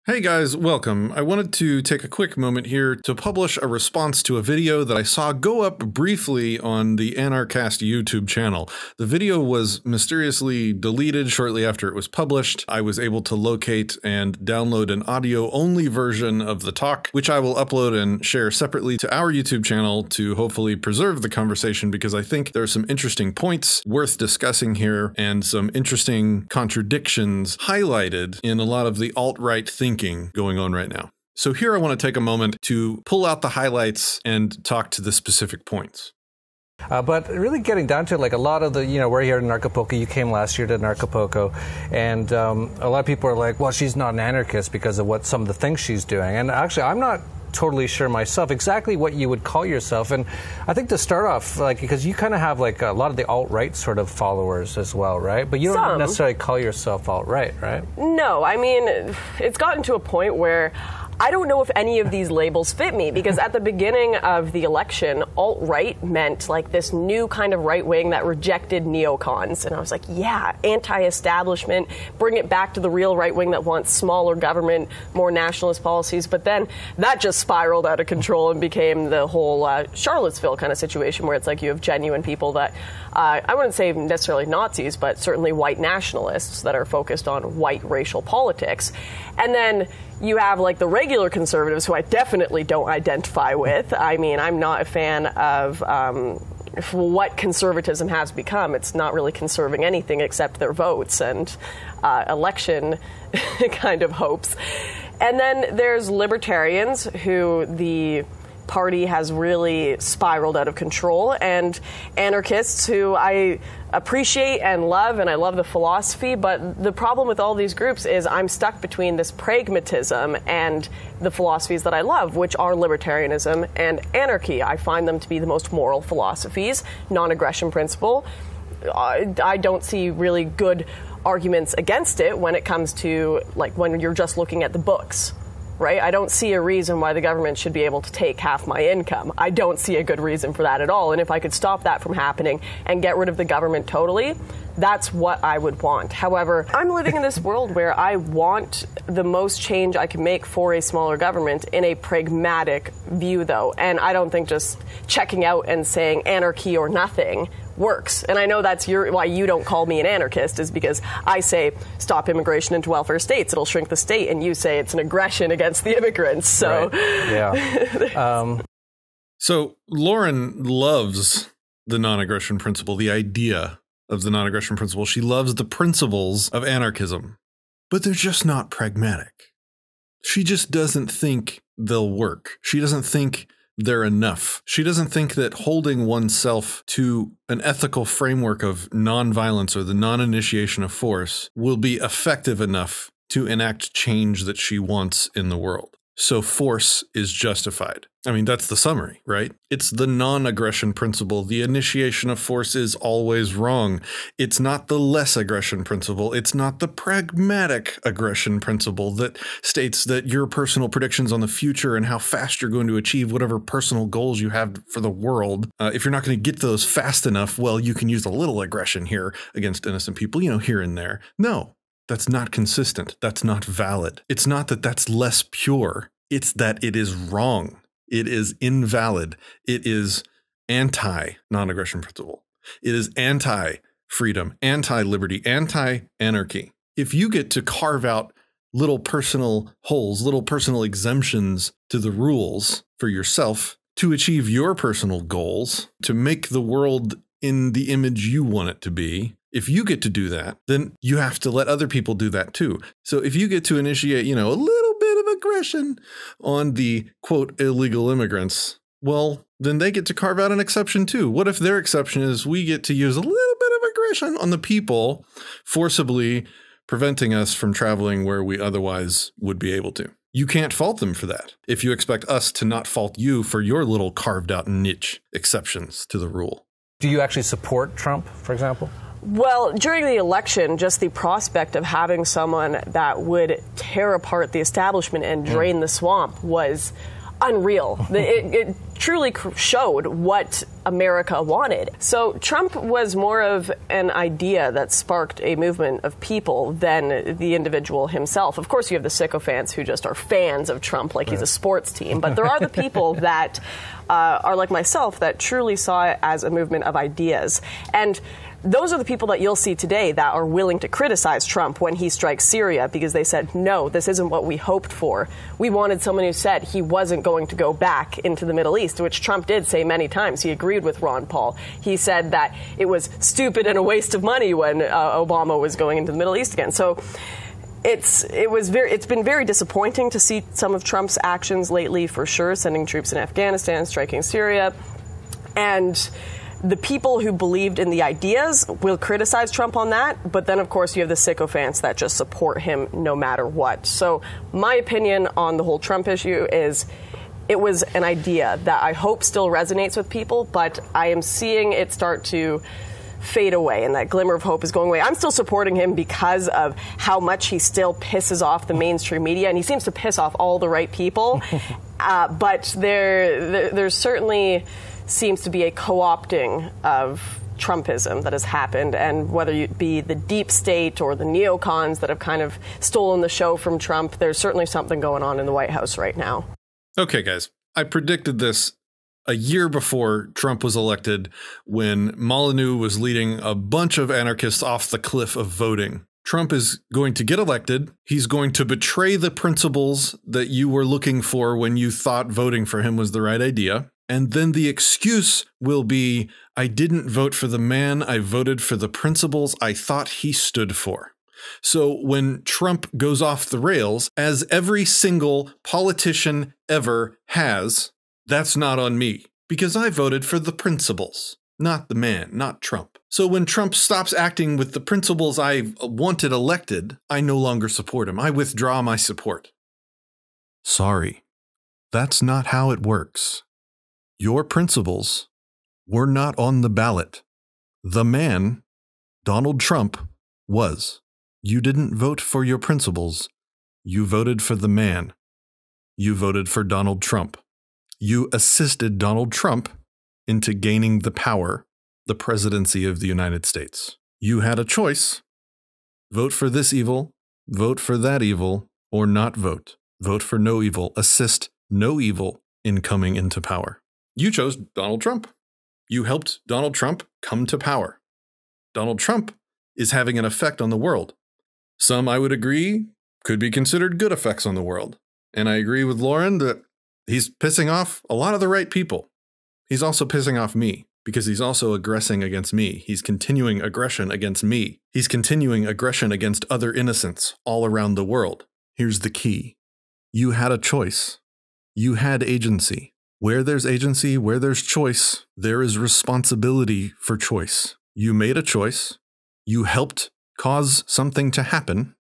Hey guys, welcome. I wanted to take a quick moment here to publish a response to a video that I saw go up briefly on the Anarchast YouTube channel. The video was mysteriously deleted shortly after it was published. I was able to locate and download an audio-only version of the talk, which I will upload and share separately to our YouTube channel to hopefully preserve the conversation, because I think there are some interesting points worth discussing here and some interesting contradictions highlighted in a lot of the alt-right thinking going on right now. So here I want to take a moment to pull out the highlights and talk to the specific points. But really getting down to it, like a lot of the, we're here in Acapulco, you came last year to Acapulco, and a lot of people are like, well, she's not an anarchist because of what some of the things she's doing. And actually, I'm not totally sure myself exactly what you would call yourself. And I think to start off, because you kind of have like a lot of the alt-right sort of followers as well, right? But you don't necessarily call yourself alt-right, right? No, I mean, it's gotten to a point where I don't know if any of these labels fit me, because at the beginning of the election, alt-right meant like this new kind of right wing that rejected neocons. And I was like, yeah, anti-establishment, bring it back to the real right wing that wants smaller government, more nationalist policies. But then that just spiraled out of control and became the whole Charlottesville kind of situation, where it's like you have genuine people that, I wouldn't say necessarily Nazis, but certainly white nationalists that are focused on white racial politics. And then you have like the regular conservatives, who I definitely don't identify with. I mean, I'm not a fan of what conservatism has become. It's not really conserving anything except their votes and election kind of hopes. And then there's libertarians, who the party has really spiraled out of control, and anarchists, who I appreciate and love, and I love the philosophy, but the problem with all these groups is I'm stuck between this pragmatism and the philosophies that I love, which are libertarianism and anarchy. I find them to be the most moral philosophies. Non-aggression principle, I don't see really good arguments against it when it comes to, like, when you're just looking at the books. Right? I don't see a reason why the government should be able to take half my income. I don't see a good reason for that at all. And if I could stop that from happening and get rid of the government totally, that's what I would want. However, I'm living in this world where I want the most change I can make for a smaller government in a pragmatic view, though. And I don't think just checking out and saying anarchy or nothing works. And I know that's why you don't call me an anarchist, is because I say stop immigration into welfare states, it'll shrink the state, and you say it's an aggression against the immigrants. So, right. Yeah. So Lauren loves the non-aggression principle, the idea of the non-aggression principle. She loves the principles of anarchism, but they're just not pragmatic. She just doesn't think they'll work. She doesn't think they're enough. She doesn't think that holding oneself to an ethical framework of nonviolence or the non-initiation of force will be effective enough to enact change that she wants in the world. So force is justified. I mean, that's the summary, right? It's the non-aggression principle. The initiation of force is always wrong. It's not the less aggression principle. It's not the pragmatic aggression principle that states that your personal predictions on the future and how fast you're going to achieve whatever personal goals you have for the world, if you're not going to get those fast enough, well, you can use a little aggression here against innocent people, here and there. No. That's not consistent. That's not valid. It's not that that's less pure. It's that it is wrong. It is invalid. It is anti-non-aggression principle. It is anti-freedom, anti-liberty, anti-anarchy. If you get to carve out little personal holes, little personal exemptions to the rules for yourself to achieve your personal goals, to make the world in the image you want it to be, if you get to do that, then you have to let other people do that too. So if you get to initiate, a little bit of aggression on the, quote, illegal immigrants, well, then they get to carve out an exception too. What if their exception is we get to use a little bit of aggression on the people, forcibly preventing us from traveling where we otherwise would be able to? You can't fault them for that if you expect us to not fault you for your little carved out niche exceptions to the rule. Do you actually support Trump, for example? Well, during the election, just the prospect of having someone that would tear apart the establishment and drain the swamp was unreal. It truly showed what America wanted. So Trump was more of an idea that sparked a movement of people than the individual himself. Of course, you have the sycophants who just are fans of Trump like he's a sports team, but there are the people that are like myself that truly saw it as a movement of ideas. And those are the people that you'll see today that are willing to criticize Trump when he strikes Syria, because they said, no, this isn't what we hoped for. We wanted someone who said he wasn't going to go back into the Middle East, which Trump did say many times. He agreed with Ron Paul. He said that it was stupid and a waste of money when Obama was going into the Middle East again. So it's been very disappointing to see some of Trump's actions lately, for sure, sending troops in Afghanistan, striking Syria. And the people who believed in the ideas will criticize Trump on that, but then, of course, you have the sycophants that just support him no matter what. So my opinion on the whole Trump issue is it was an idea that I hope still resonates with people, but I am seeing it start to fade away, and that glimmer of hope is going away. I'm still supporting him because of how much he still pisses off the mainstream media, and he seems to piss off all the right people. But there's certainly seems to be a co-opting of Trumpism that has happened, and whether it be the deep state or the neocons that have kind of stolen the show from Trump, there's certainly something going on in the White House right now. Okay, guys, I predicted this a year before Trump was elected, when Molyneux was leading a bunch of anarchists off the cliff of voting. Trump is going to get elected. He's going to betray the principles that you were looking for when you thought voting for him was the right idea. And then the excuse will be, I didn't vote for the man, I voted for the principles I thought he stood for. So when Trump goes off the rails, as every single politician ever has, that's not on me, because I voted for the principles, not the man, not Trump. So when Trump stops acting with the principles I wanted elected, I no longer support him. I withdraw my support. Sorry, that's not how it works. Your principles were not on the ballot. The man, Donald Trump, was. You didn't vote for your principles. You voted for the man. You voted for Donald Trump. You assisted Donald Trump into gaining the power, the presidency of the United States. You had a choice. Vote for this evil, vote for that evil, or not vote. Vote for no evil. Assist no evil in coming into power. You chose Donald Trump. You helped Donald Trump come to power. Donald Trump is having an effect on the world. Some, I would agree, could be considered good effects on the world. And I agree with Lauren that he's pissing off a lot of the right people. He's also pissing off me, because he's also aggressing against me. He's continuing aggression against me. He's continuing aggression against other innocents all around the world. Here's the key. You had a choice. You had agency. Where there's agency, where there's choice, there is responsibility for choice. You made a choice. You helped cause something to happen,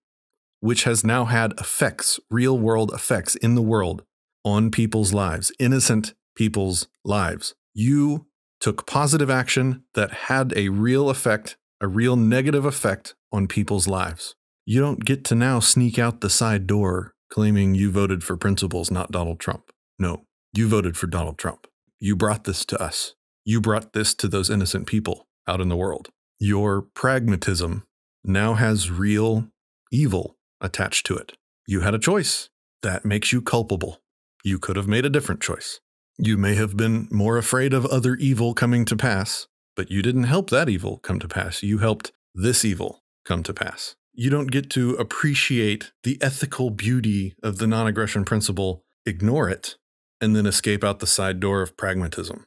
which has now had effects, real world effects in the world on people's lives, innocent people's lives. You took positive action that had a real effect, a real negative effect on people's lives. You don't get to now sneak out the side door claiming you voted for principles, not Donald Trump. No. You voted for Donald Trump. You brought this to us. You brought this to those innocent people out in the world. Your pragmatism now has real evil attached to it. You had a choice. That makes you culpable. You could have made a different choice. You may have been more afraid of other evil coming to pass, but you didn't help that evil come to pass. You helped this evil come to pass. You don't get to appreciate the ethical beauty of the non-aggression principle, ignore it, and then escape out the side door of pragmatism.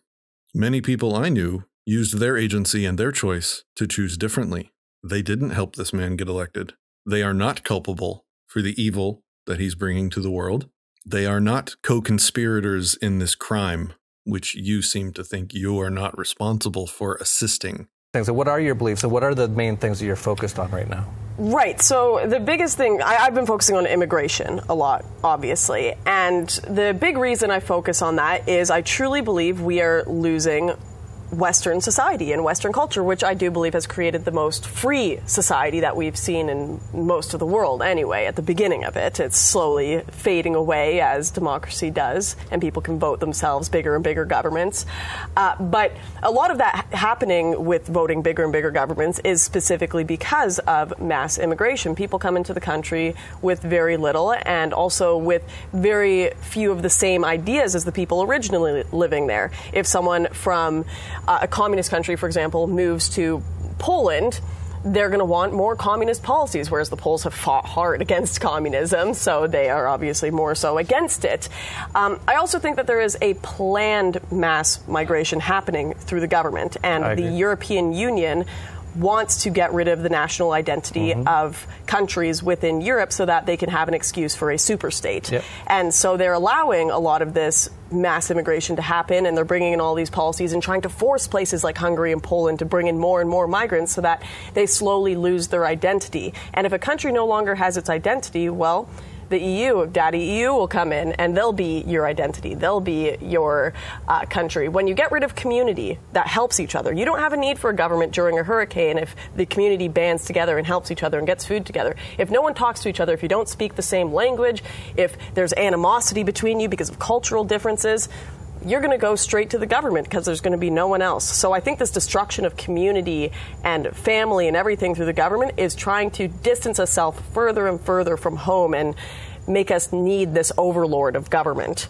Many people I knew used their agency and their choice to choose differently. They didn't help this man get elected. They are not culpable for the evil that he's bringing to the world. They are not co-conspirators in this crime, which you seem to think you are not responsible for assisting. So what are your beliefs, and what are the main things that you're focused on right now? Right. So the biggest thing, I've been focusing on immigration a lot, obviously. And the big reason I focus on that is I truly believe we are losing Western society and Western culture, which I do believe has created the most free society that we've seen in most of the world anyway. At the beginning of it, it's slowly fading away as democracy does, and people can vote themselves, bigger and bigger governments. But a lot of that happening with voting bigger and bigger governments is specifically because of mass immigration. People come into the country with very little and also with very few of the same ideas as the people originally living there. If someone from a communist country, for example, moves to Poland, they're going to want more communist policies, whereas the Poles have fought hard against communism, so they are obviously more so against it. I also think that there is a planned mass migration happening through the government, and the European Union wants to get rid of the national identity of countries within Europe so that they can have an excuse for a superstate. Yep. And so they're allowing a lot of this mass immigration to happen, and they're bringing in all these policies and trying to force places like Hungary and Poland to bring in more and more migrants so that they slowly lose their identity. And if a country no longer has its identity, well, the EU, Daddy EU, will come in and they'll be your identity. They'll be your country. When you get rid of community that helps each other, you don't have a need for a government during a hurricane if the community bands together and helps each other and gets food together. If no one talks to each other, if you don't speak the same language, if there's animosity between you because of cultural differences, you're going to go straight to the government because there's going to be no one else. So I think this destruction of community and family and everything through the government is trying to distance itself further and further from home and make us need this overlord of government.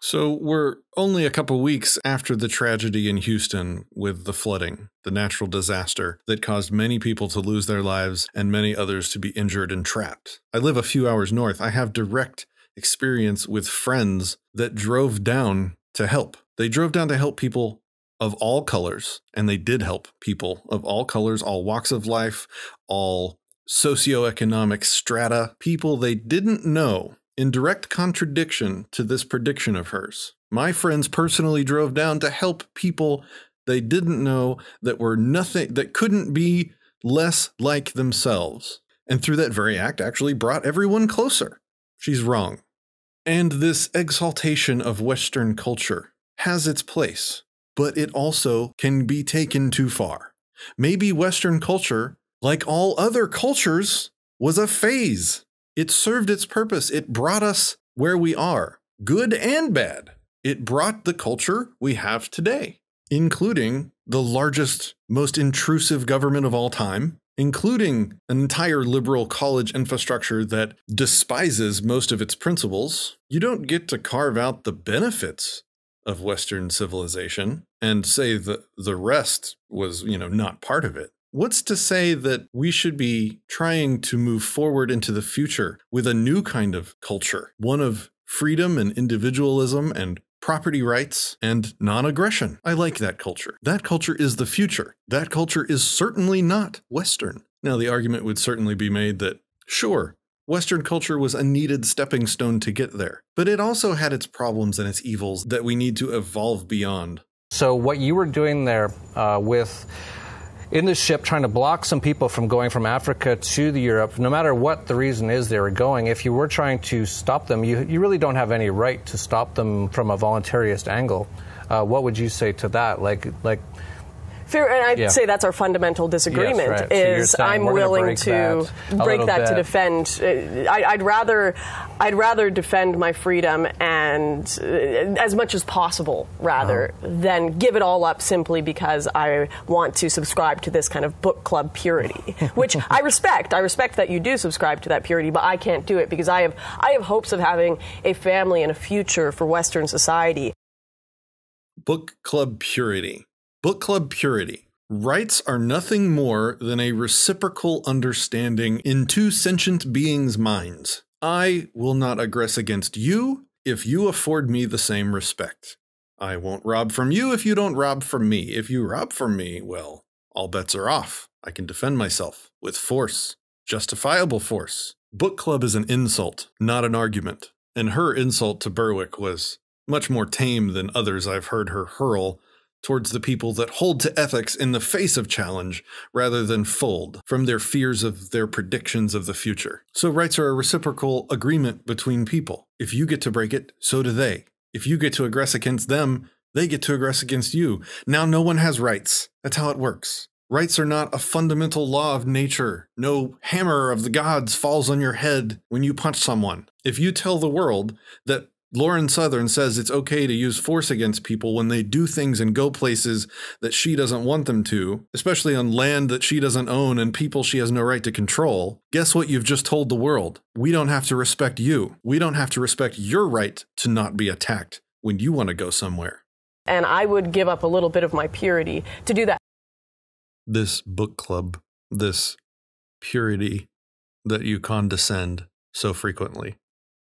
So we're only a couple weeks after the tragedy in Houston with the flooding, the natural disaster that caused many people to lose their lives and many others to be injured and trapped. I live a few hours north. I have direct experience with friends that drove down to help. They drove down to help people of all colors, and they did help people of all colors, all walks of life, all socioeconomic strata, people they didn't know, in direct contradiction to this prediction of hers. My friends personally drove down to help people they didn't know that were nothing, that couldn't be less like themselves. And through that very act actually brought everyone closer. She's wrong. And this exaltation of Western culture has its place, but it also can be taken too far. Maybe Western culture, like all other cultures, was a phase. It served its purpose. It brought us where we are, good and bad. It brought the culture we have today, including the largest, most intrusive government of all time, including an entire liberal college infrastructure that despises most of its principles. You don't get to carve out the benefits of Western civilization and say that the rest was, not part of it. What's to say that we should be trying to move forward into the future with a new kind of culture, one of freedom and individualism and property rights and non-aggression? I like that culture. That culture is the future. That culture is certainly not Western. Now, the argument would certainly be made that, sure, Western culture was a needed stepping stone to get there, but it also had its problems and its evils that we need to evolve beyond. So what you were doing there in the ship, trying to block some people from going from Africa to Europe, no matter what the reason is they were going, if you were trying to stop them, you really don't have any right to stop them from a voluntarist angle. What would you say to that? Like Fair, and I'd say that's our fundamental disagreement. Yes, right. Is So I'm willing to break that to defend. I'd rather defend my freedom and as much as possible, rather than give it all up simply because I want to subscribe to this kind of book club purity, which I respect. I respect that you do subscribe to that purity, but I can't do it because I have hopes of having a family and a future for Western society. Book club purity. Book club purity. Rights are nothing more than a reciprocal understanding in two sentient beings' minds. I will not aggress against you if you afford me the same respect. I won't rob from you if you don't rob from me. If you rob from me, well, all bets are off. I can defend myself with force, justifiable force. Book club is an insult, not an argument. And her insult to Berwick was much more tame than others I've heard her hurl towards the people that hold to ethics in the face of challenge rather than fold from their fears of their predictions of the future. So rights are a reciprocal agreement between people. If you get to break it, so do they. If you get to aggress against them, They get to aggress against you. Now no one has rights. That's how it works. Rights are not a fundamental law of nature. No hammer of the gods falls on your head when you punch someone. If you tell the world that Lauren Southern says it's okay to use force against people when they do things and go places that she doesn't want them to, especially on land that she doesn't own and people she has no right to control, guess what you've just told the world? We don't have to respect you. We don't have to respect your right to not be attacked when you want to go somewhere. And I would give up a little bit of my purity to do that. This book club, this purity that you condescend so frequently,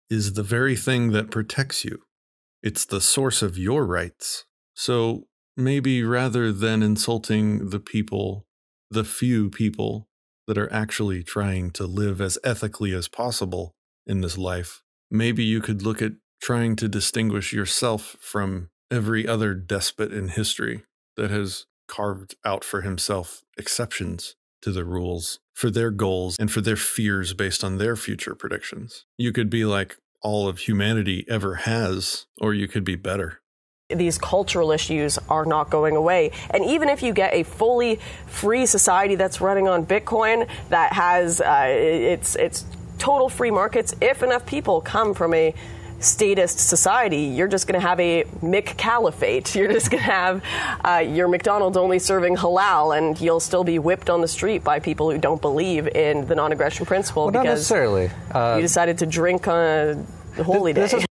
is the very thing that protects you. It's the source of your rights. So maybe rather than insulting the people, the few people that are actually trying to live as ethically as possible in this life, maybe you could look at trying to distinguish yourself from every other despot in history that has carved out for himself exceptions to the rules for their goals and for their fears based on their future predictions. You could be like all of humanity ever has, or you could be better. These cultural issues are not going away. And even if you get a fully free society that's running on Bitcoin, that has its total free markets, if enough people come from a statist society, you're just going to have a McCaliphate. You're just going to have your McDonald's only serving halal, and you'll still be whipped on the street by people who don't believe in the non-aggression principle because not necessarily. You decided to drink on a holy day.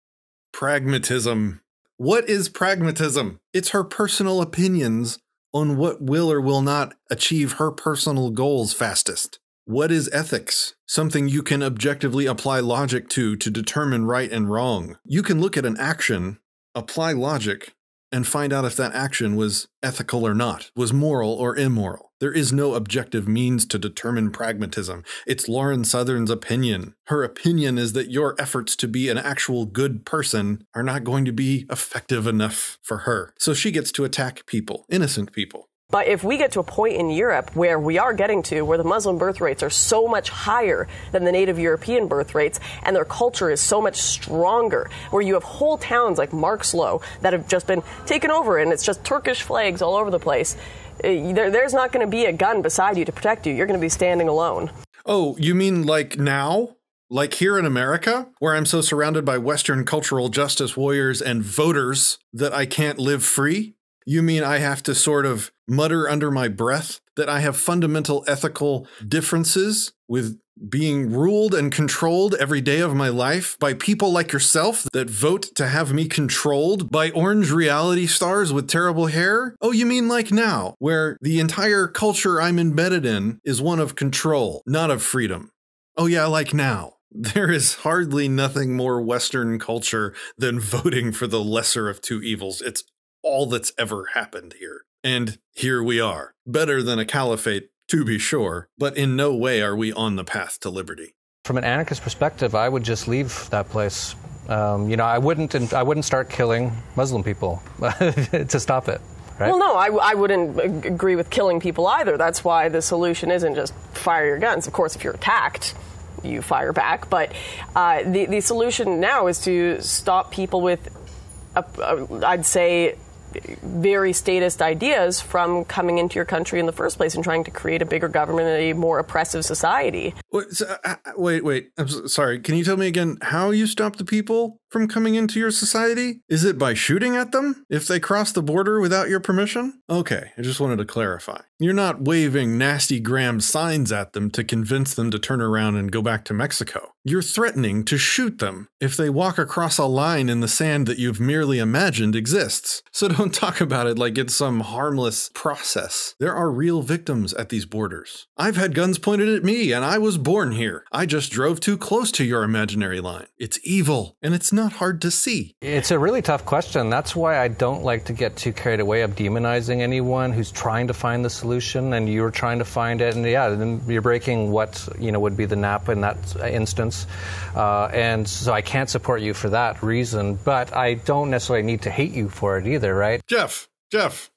Pragmatism. What is pragmatism? It's her personal opinions on what will or will not achieve her personal goals fastest. What is ethics? Something you can objectively apply logic to determine right and wrong. You can look at an action, apply logic, and find out if that action was ethical or not, was moral or immoral. There is no objective means to determine pragmatism. It's Lauren Southern's opinion. Her opinion is that your efforts to be an actual good person are not going to be effective enough for her. So she gets to attack people, innocent people. But if we get to a point in Europe where we are getting to where the Muslim birth rates are so much higher than the native European birth rates, and their culture is so much stronger, where you have whole towns like Markslow that have just been taken over and it's just Turkish flags all over the place, there's not going to be a gun beside you to protect you. You're going to be standing alone. Oh, you mean like now? Like here in America, where I'm so surrounded by Western cultural justice warriors and voters that I can't live free? You mean I have to sort of mutter under my breath that I have fundamental ethical differences with being ruled and controlled every day of my life by people like yourself that vote to have me controlled by orange reality stars with terrible hair? Oh, you mean like now, where the entire culture I'm embedded in is one of control, not of freedom? Oh yeah, like now. There is hardly nothing more Western culture than voting for the lesser of two evils. It's all that's ever happened here. And here we are. Better than a caliphate, to be sure, but in no way are we on the path to liberty. From an anarchist perspective, I would just leave that place. I wouldn't start killing Muslim people to stop it. Right? Well, no, I wouldn't agree with killing people either. That's why the solution isn't just fire your guns. Of course, if you're attacked, you fire back. But the solution now is to stop people with, I'd say, very statist ideas from coming into your country in the first place and trying to create a bigger government and a more oppressive society. Wait. I'm sorry. Can you tell me again how you stop the people from coming into your society? Is it by shooting at them if they cross the border without your permission? Okay, I just wanted to clarify. You're not waving nasty gram signs at them to convince them to turn around and go back to Mexico. You're threatening to shoot them if they walk across a line in the sand that you've merely imagined exists. So don't talk about it like it's some harmless process. There are real victims at these borders. I've had guns pointed at me and I was born here. I just drove too close to your imaginary line. It's evil and it's not hard to see. It's a really tough question. That's why I don't like to get too carried away of demonizing anyone who's trying to find the solution, and you're trying to find it, and then you're breaking what would be the NAP in that instance. And so I can't support you for that reason, but I don't necessarily need to hate you for it either, right? Jeff,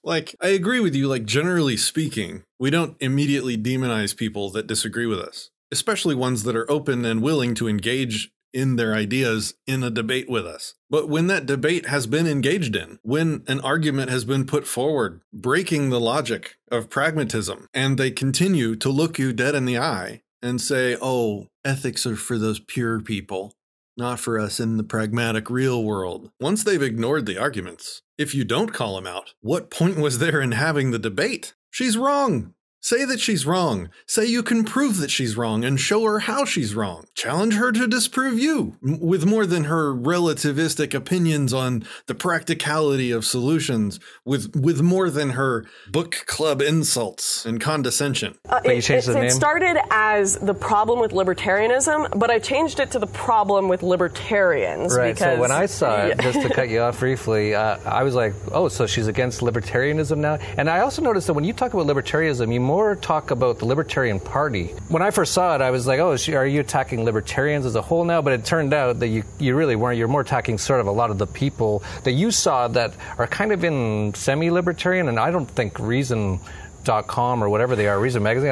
like, I agree with you, like, generally speaking, we don't immediately demonize people that disagree with us, especially ones that are open and willing to engage in their ideas in a debate with us. But when that debate has been engaged in, when an argument has been put forward, breaking the logic of pragmatism, and they continue to look you dead in the eye and say, oh, ethics are for those pure people, not for us in the pragmatic real world. Once they've ignored the arguments, if you don't call them out, what point was there in having the debate? She's wrong. Say that she's wrong. Say you can prove that she's wrong and show her how she's wrong. Challenge her to disprove you with more than her relativistic opinions on the practicality of solutions, with more than her book club insults and condescension. It started as the problem with libertarianism, but I changed it to the problem with libertarians. Right, because, so when I saw it, just to cut you off briefly, I was like, oh, so she's against libertarianism now? And I also noticed that when you talk about libertarianism, you more talk about the Libertarian Party. When I first saw it, I was like, oh, are you attacking libertarians as a whole now? But it turned out that you really weren't. You're more attacking sort of a lot of the people that you saw that are kind of in semi-libertarian, and I don't think Reason.com or whatever they are, Reason Magazine,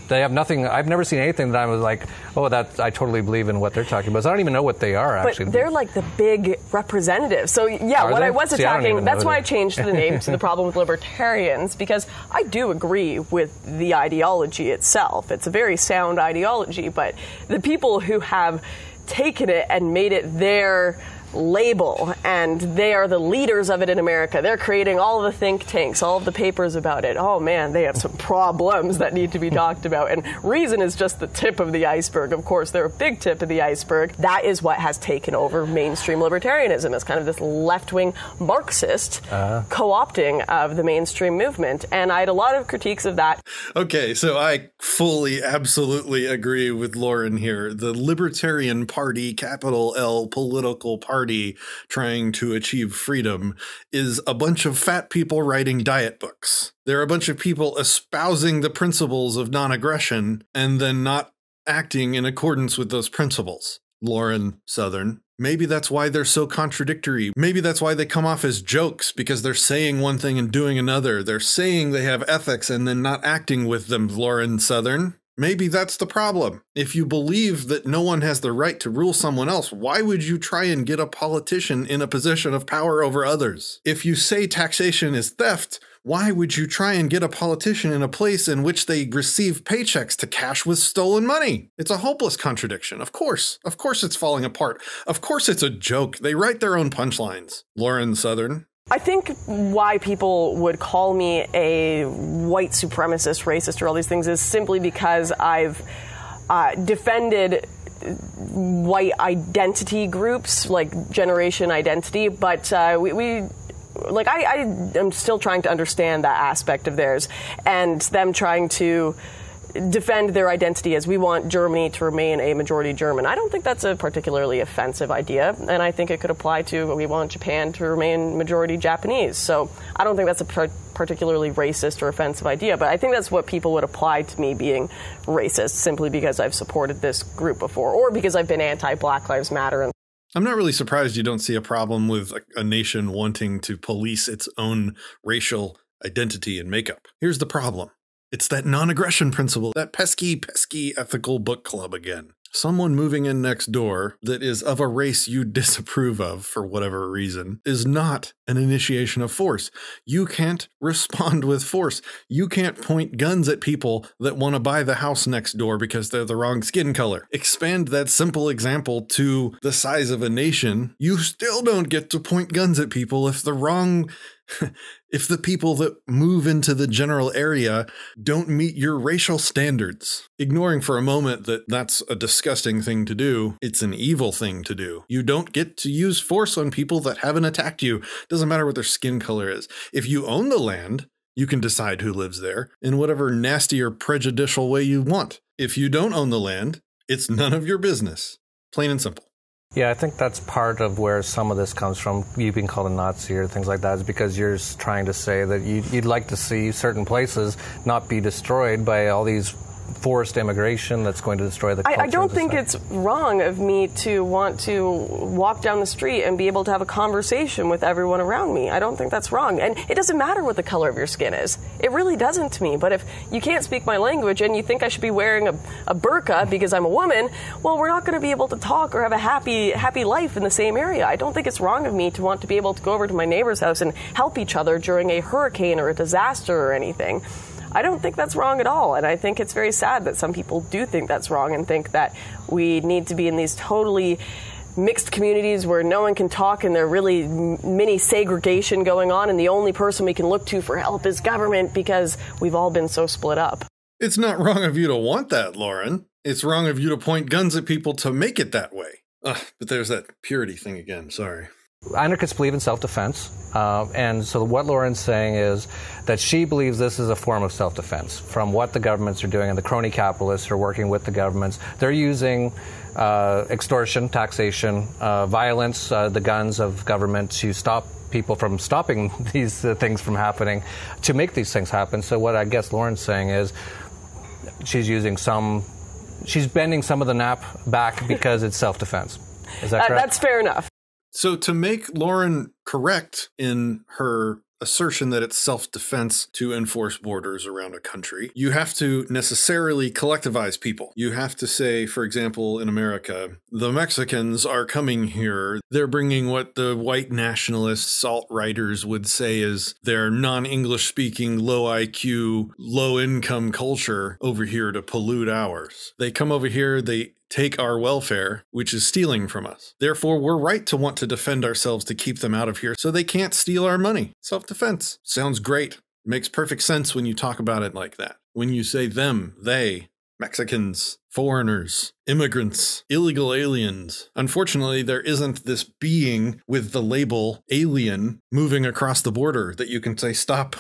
they have nothing. I've never seen anything that I was like, oh, I totally believe in what they're talking about. So I don't even know what they are, actually. But they're like the big representatives. So yeah, Are what they? I was attacking, that's why I they- changed the name to the problem with libertarians, because I do agree with the ideology itself. It's a very sound ideology, but the people who have taken it and made it their label, and they are the leaders of it in America. They're creating all of the think tanks, all of the papers about it. Oh man, they have some problems that need to be talked about. And Reason is just the tip of the iceberg. Of course, they're a big tip of the iceberg. That is what has taken over mainstream libertarianism. It's kind of this left-wing Marxist co-opting of the mainstream movement. And I had a lot of critiques of that. Okay, so I fully, absolutely agree with Lauren here. The Libertarian Party, capital L, political party trying to achieve freedom is a bunch of fat people writing diet books. They're a bunch of people espousing the principles of non-aggression and then not acting in accordance with those principles. Lauren Southern. Maybe that's why they're so contradictory. Maybe that's why they come off as jokes, because they're saying one thing and doing another. They're saying they have ethics and then not acting with them, Lauren Southern. Maybe that's the problem. If you believe that no one has the right to rule someone else, why would you try and get a politician in a position of power over others? If you say taxation is theft, why would you try and get a politician in a place in which they receive paychecks to cash with stolen money? It's a hopeless contradiction. Of course it's falling apart. Of course it's a joke. They write their own punchlines. Lauren Southern. I think why people would call me a white supremacist, racist, or all these things is simply because I've defended white identity groups, like Generation Identity, but I am still trying to understand that aspect of theirs, and them trying to defend their identity as we want Germany to remain a majority German. I don't think that's a particularly offensive idea, and I think it could apply to we want Japan to remain majority Japanese. So I don't think that's a particularly racist or offensive idea, but I think that's what people would apply to me being racist, simply because I've supported this group before, or because I've been anti-Black Lives Matter. I'm not really surprised you don't see a problem with a nation wanting to police its own racial identity and makeup. Here's the problem. It's that non-aggression principle, that pesky ethical book club again. Someone moving in next door that is of a race you disapprove of for whatever reason is not an initiation of force. You can't respond with force. You can't point guns at people that want to buy the house next door because they're the wrong skin color. Expand that simple example to the size of a nation. You still don't get to point guns at people if if the people that move into the general area don't meet your racial standards. Ignoring for a moment that that's a disgusting thing to do, it's an evil thing to do. You don't get to use force on people that haven't attacked you. Doesn't matter what their skin color is. If you own the land, you can decide who lives there in whatever nasty or prejudicial way you want. If you don't own the land, it's none of your business. Plain and simple. Yeah, I think that's part of where some of this comes from, you being called a Nazi or things like that, is because you're trying to say that you'd like to see certain places not be destroyed by all these forced immigration that's going to destroy the culture. I don't think it's wrong of me to want to walk down the street and be able to have a conversation with everyone around me. I don't think that's wrong. And it doesn't matter what the color of your skin is. It really doesn't to me. But if you can't speak my language and you think I should be wearing a burqa because I'm a woman, well, we're not going to be able to talk or have a happy life in the same area. I don't think it's wrong of me to want to be able to go over to my neighbor's house and help each other during a hurricane or a disaster or anything. I don't think that's wrong at all, and I think it's very sad that some people do think that's wrong and think that we need to be in these totally mixed communities where no one can talk and there's really mini segregation going on, and the only person we can look to for help is government because we've all been so split up. It's not wrong of you to want that, Lauren. It's wrong of you to point guns at people to make it that way. But there's that purity thing again, sorry. Anarchists believe in self-defense, and so what Lauren's saying is that she believes this is a form of self-defense from what the governments are doing, and the crony capitalists are working with the governments. They're using extortion, taxation, violence, the guns of government to stop people from stopping these things from happening, to make these things happen. So what I guess Lauren's saying is she's bending some of the nap back because it's self-defense. Is that correct? That's fair enough. So to make Lauren correct in her assertion that it's self-defense to enforce borders around a country, you have to necessarily collectivize people. You have to say, for example, in America, the Mexicans are coming here. They're bringing what the white nationalists, alt-righters would say is their non-English speaking, low IQ, low income culture over here to pollute ours. They come over here, they take our welfare, which is stealing from us. Therefore, we're right to want to defend ourselves to keep them out of here so they can't steal our money. Self-defense. Sounds great. Makes perfect sense when you talk about it like that. When you say them, they, Mexicans, foreigners, immigrants, illegal aliens. Unfortunately, there isn't this being with the label alien moving across the border that you can say, stop.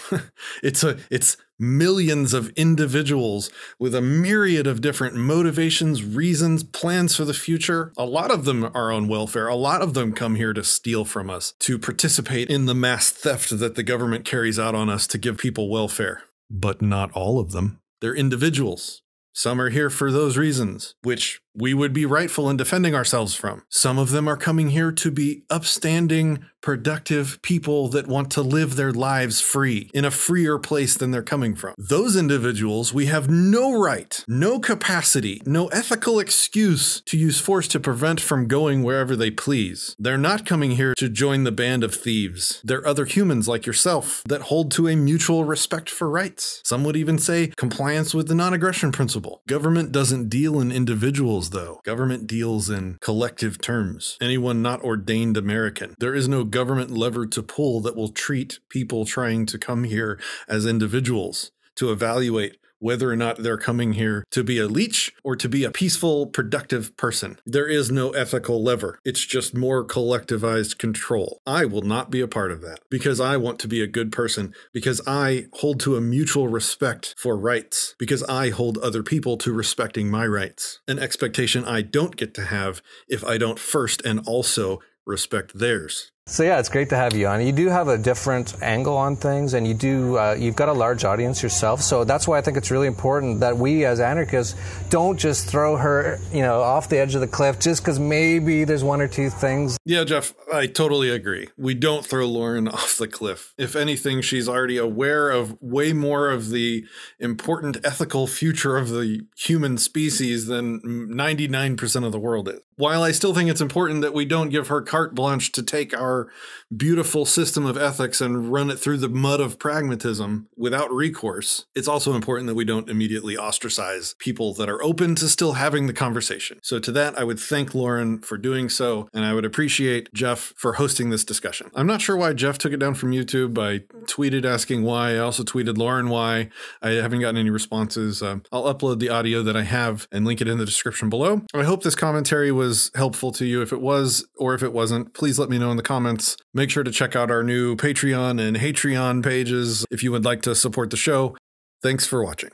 It's millions of individuals with a myriad of different motivations, reasons, plans for the future. A lot of them are on welfare. A lot of them come here to steal from us, to participate in the mass theft that the government carries out on us to give people welfare. But not all of them. They're individuals. Some are here for those reasons, which we would be rightful in defending ourselves from. Some of them are coming here to be upstanding, productive people that want to live their lives free, in a freer place than they're coming from. Those individuals, we have no right, no capacity, no ethical excuse to use force to prevent from going wherever they please. They're not coming here to join the band of thieves. They're other humans like yourself that hold to a mutual respect for rights. Some would even say compliance with the non-aggression principle. Government doesn't deal in individuals, though. Government deals in collective terms. Anyone not ordained American. There is no government lever to pull that will treat people trying to come here as individuals, to evaluate whether or not they're coming here to be a leech or to be a peaceful, productive person. There is no ethical lever. It's just more collectivized control. I will not be a part of that because I want to be a good person, because I hold to a mutual respect for rights, because I hold other people to respecting my rights, an expectation I don't get to have if I don't first and also respect theirs. So yeah, it's great to have you on. You do have a different angle on things, and you've got a large audience yourself. So that's why I think it's really important that we as anarchists don't just throw her, off the edge of the cliff just because maybe there's one or two things. Yeah, Jeff, I totally agree. We don't throw Lauren off the cliff. If anything, she's already aware of way more of the important ethical future of the human species than 99% of the world is. While I still think it's important that we don't give her carte blanche to take our beautiful system of ethics and run it through the mud of pragmatism without recourse, it's also important that we don't immediately ostracize people that are open to still having the conversation. So to that, I would thank Lauren for doing so, and I would appreciate Jeff for hosting this discussion. I'm not sure why Jeff took it down from YouTube. I tweeted asking why. I also tweeted Lauren why. I haven't gotten any responses. I'll upload the audio that I have and link it in the description below. I hope this commentary was helpful to you. If it was, or if it wasn't, please let me know in the comments. Make sure to check out our new Patreon and Hatreon pages if you would like to support the show. Thanks for watching.